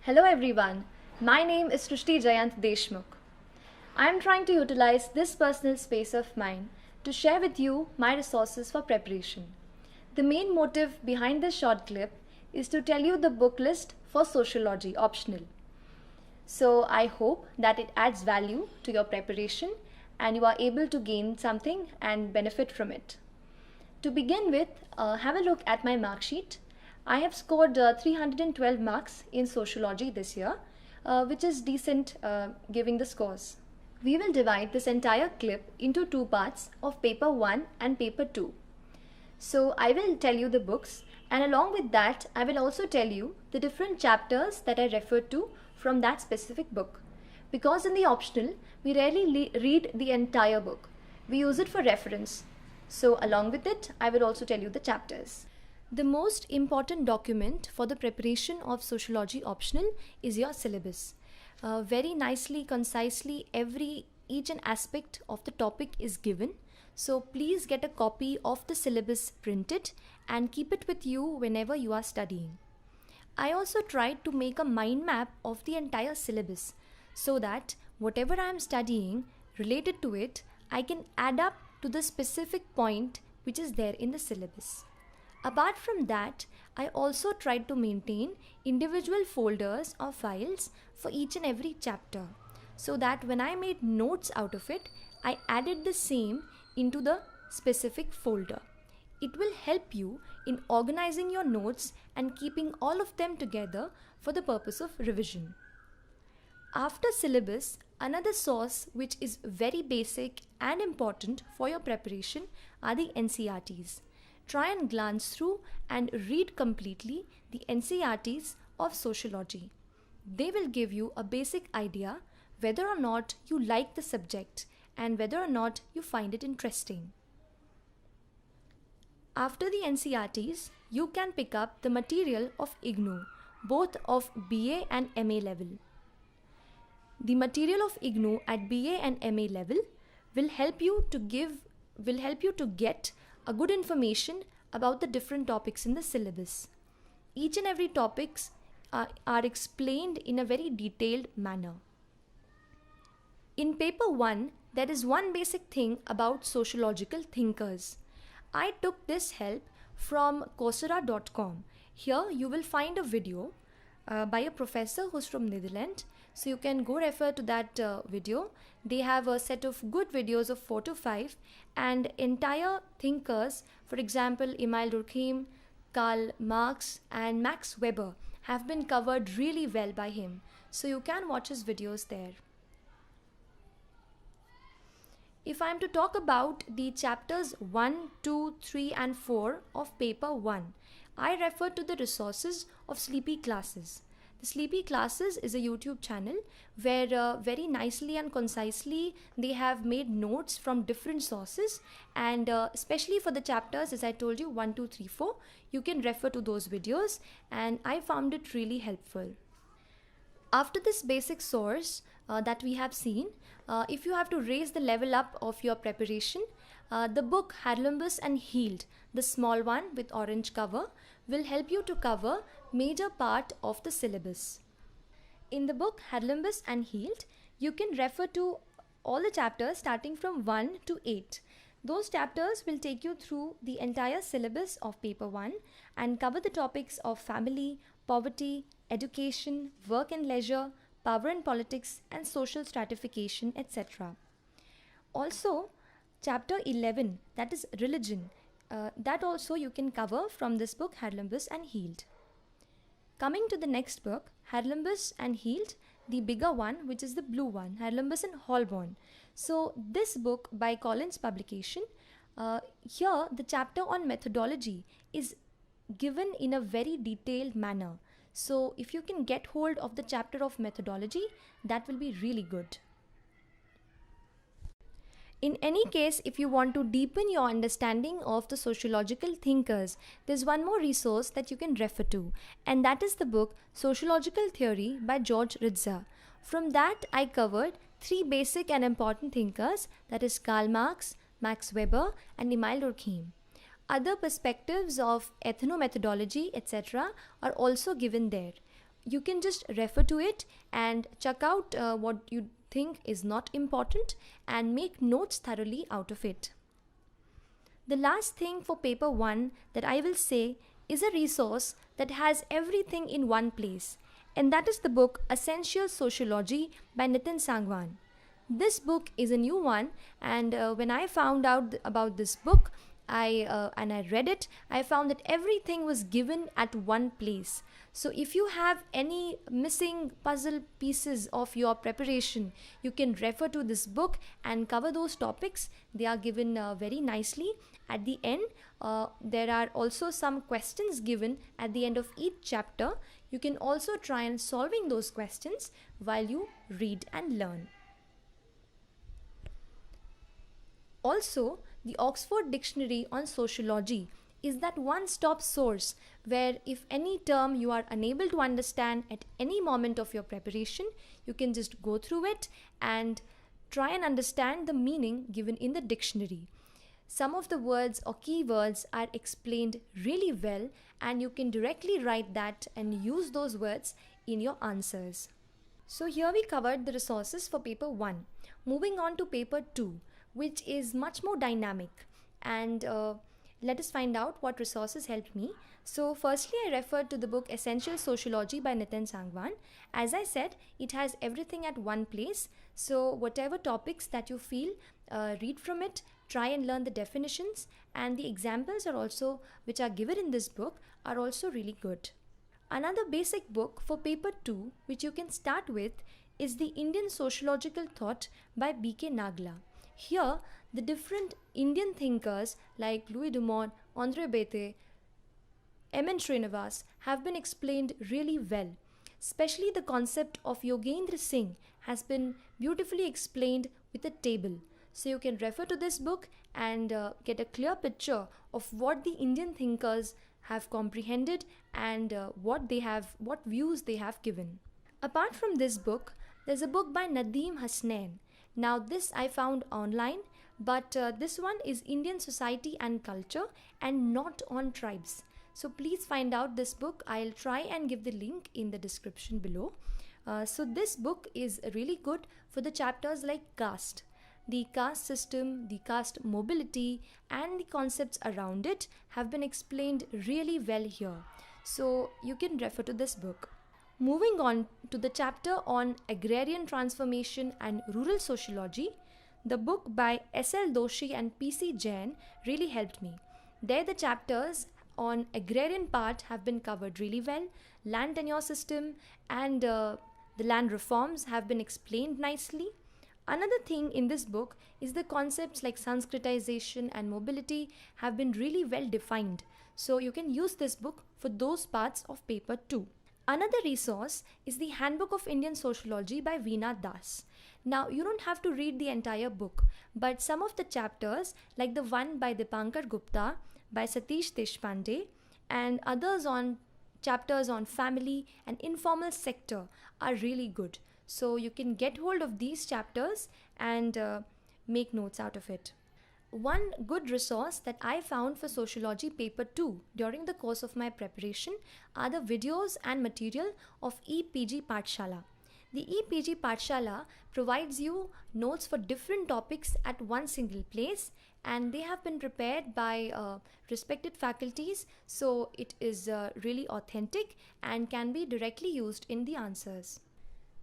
Hello everyone, my name is Srishti Jayant Deshmukh. I am trying to utilize this personal space of mine to share with you my resources for preparation. The main motive behind this short clip is to tell you the book list for sociology optional. So I hope that it adds value to your preparation and you are able to gain something and benefit from it. To begin with, have a look at my mark sheet. I have scored 312 marks in sociology this year, which is decent giving the scores. We will divide this entire clip into two parts of paper 1 and paper 2. So I will tell you the books, and along with that I will also tell you the different chapters that I referred to from that specific book. Because in the optional, we rarely read the entire book. We use it for reference. So along with it, I will also tell you the chapters. The most important document for the preparation of sociology optional is your syllabus. Very nicely, concisely, each and aspect of the topic is given. So please get a copy of the syllabus printed and keep it with you whenever you are studying. I also tried to make a mind map of the entire syllabus so that whatever I am studying related to it, I can add up to the specific point which is there in the syllabus. Apart from that, I also tried to maintain individual folders or files for each and every chapter so that when I made notes out of it, I added the same into the specific folder. It will help you in organizing your notes and keeping all of them together for the purpose of revision. After syllabus, another source which is very basic and important for your preparation are the NCERTs. Try and glance through and read completely the NCERTs of sociology. They will give you a basic idea whether or not you like the subject and whether or not you find it interesting. After the NCERTs, you can pick up the material of IGNOU, both of BA and MA level. The material of IGNOU at BA and MA level will help you to get a good information about the different topics in the syllabus. Each and every topics are explained in a very detailed manner. In paper 1, there is one basic thing about sociological thinkers. I took this help from Coursera.com. Here you will find a video by a professor who's from Netherlands. So you can go refer to that video. They have a set of good videos of 4 to 5 and entire thinkers, for example, Emile Durkheim, Karl Marx and Max Weber have been covered really well by him. So you can watch his videos there. If I am to talk about the chapters 1, 2, 3 and 4 of paper 1, I refer to the resources of Sleepy Classes. The Sleepy Classes is a YouTube channel where very nicely and concisely they have made notes from different sources, and especially for the chapters, as I told you, 1, 2, 3, 4, you can refer to those videos and I found it really helpful. After this basic source that we have seen, if you have to raise the level up of your preparation, the book Harlembus and Heald, the small one with orange cover, will help you to cover major part of the syllabus. In the book Harlembus and Heald, you can refer to all the chapters starting from 1 to 8. Those chapters will take you through the entire syllabus of paper 1 and cover the topics of family, poverty, education, work and leisure, power and politics, and social stratification, etc. Also, chapter 11, that is religion, that also you can cover from this book Harlembus and Heald. Coming to the next book, Harlembus and Heald, the bigger one, which is the blue one, Harlembus and Holborn. So this book by Collins Publication, here the chapter on methodology is given in a very detailed manner. So if you can get hold of the chapter of methodology, that will be really good. In any case, if you want to deepen your understanding of the sociological thinkers, there's one more resource that you can refer to, and that is the book Sociological Theory by George Ritzer. From that, I covered 3 basic and important thinkers, that is Karl Marx, Max Weber and Emile Durkheim. Other perspectives of ethnomethodology, etc. are also given there. you can just refer to it and check out what you think is not important and make notes thoroughly out of it. The last thing for paper 1 that I will say is a resource that has everything in one place, and that is the book Essential Sociology by Nitin Sangwan. This book is a new one, and when I found out about this book, I read it. I found that everything was given at one place. So if you have any missing puzzle pieces of your preparation, you can refer to this book and cover those topics. They are given very nicely. At the end, there are also some questions given at the end of each chapter. You can also try and solving those questions while you read and learn. Also, the Oxford Dictionary on Sociology is that one-stop source where if any term you are unable to understand at any moment of your preparation, you can just go through it and try and understand the meaning given in the dictionary. Some of the words or keywords are explained really well, and you can directly write that and use those words in your answers. So here we covered the resources for paper 1. Moving on to paper 2, which is much more dynamic, and let us find out what resources helped me. So firstly, I referred to the book Essential Sociology by Nitin Sangwan. As I said, it has everything at one place, so whatever topics that you feel, read from it, try and learn the definitions, and the examples are also which are given in this book are also really good. Another basic book for paper 2 which you can start with is The Indian Sociological Thought by B.K. Nagla. Here, the different Indian thinkers like Louis Dumont, Andre Bete, M.N. Srinivas have been explained really well. Especially the concept of Yogendra Singh has been beautifully explained with a table. So you can refer to this book and get a clear picture of what the Indian thinkers have comprehended and what views they have given. Apart from this book, there's a book by Nadeem Hasnain. Now this I found online, but this one is Indian Society and Culture and not on tribes. So please find out this book. I'll try and give the link in the description below. So this book is really good for the chapters like caste. The caste system, the caste mobility, and the concepts around it have been explained really well here. So you can refer to this book. Moving on to the chapter on agrarian transformation and rural sociology, the book by S.L. Doshi and P.C. Jain really helped me. There the chapters on agrarian part have been covered really well. Land tenure system and the land reforms have been explained nicely. Another thing in this book is the concepts like Sanskritization and mobility have been really well defined. So you can use this book for those parts of paper 2. Another resource is the Handbook of Indian Sociology by Veena Das. Now you don't have to read the entire book, but some of the chapters like the one by Dipankar Gupta, by Satish Deshpande, and others on chapters on family and informal sector are really good. So you can get hold of these chapters and make notes out of it. One good resource that I found for Sociology Paper 2 during the course of my preparation are the videos and material of EPG Pathshala. The EPG Pathshala provides you notes for different topics at one single place, and they have been prepared by respected faculties, so it is really authentic and can be directly used in the answers.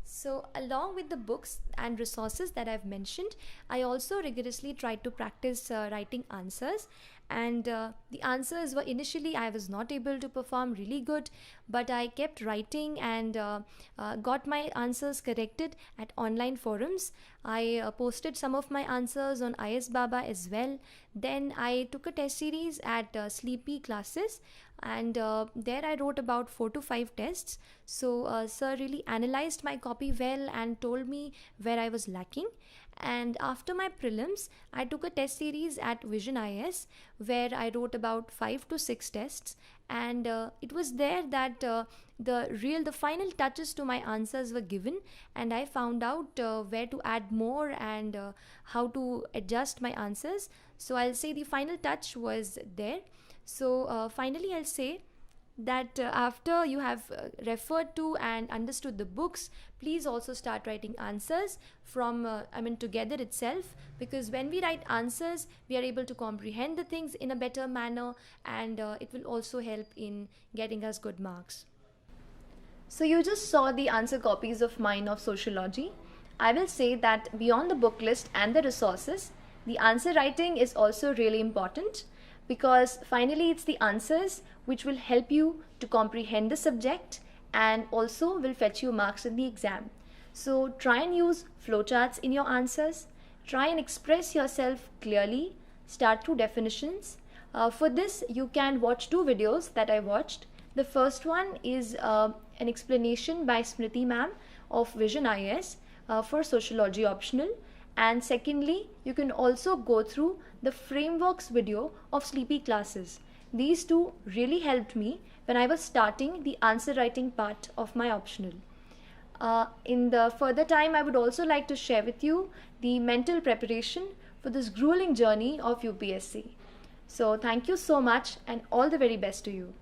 So along with the books and resources that I've mentioned, I also rigorously tried to practice writing answers, and the answers were initially I was not able to perform really good, but I kept writing and got my answers corrected at online forums. I posted some of my answers on IS Baba as well. Then I took a test series at Sleepy classes, and there I wrote about 4 to 5 tests. So sir really analyzed my copy well and told me where I was lacking. And after my prelims, I took a test series at Vision IS where I wrote about 5 to 6 tests, and it was there that the final touches to my answers were given, and I found out where to add more and how to adjust my answers. So I'll say the final touch was there. So finally I'll say that after you have referred to and understood the books, please also start writing answers from together itself, because when we write answers we are able to comprehend the things in a better manner, and it will also help in getting us good marks. So you just saw the answer copies of mine of sociology. I will say that beyond the book list and the resources, the answer writing is also really important, because finally it's the answers which will help you to comprehend the subject and also will fetch you marks in the exam. So try and use flowcharts in your answers. Try and express yourself clearly. Start through definitions. For this, you can watch two videos that I watched. The first one is an explanation by Smriti ma'am of Vision IAS for sociology optional. And secondly, you can also go through the frameworks video of Sleepy Classes. These two really helped me when I was starting the answer writing part of my optional. In the further time, I would also like to share with you the mental preparation for this grueling journey of UPSC. So thank you so much and all the very best to you.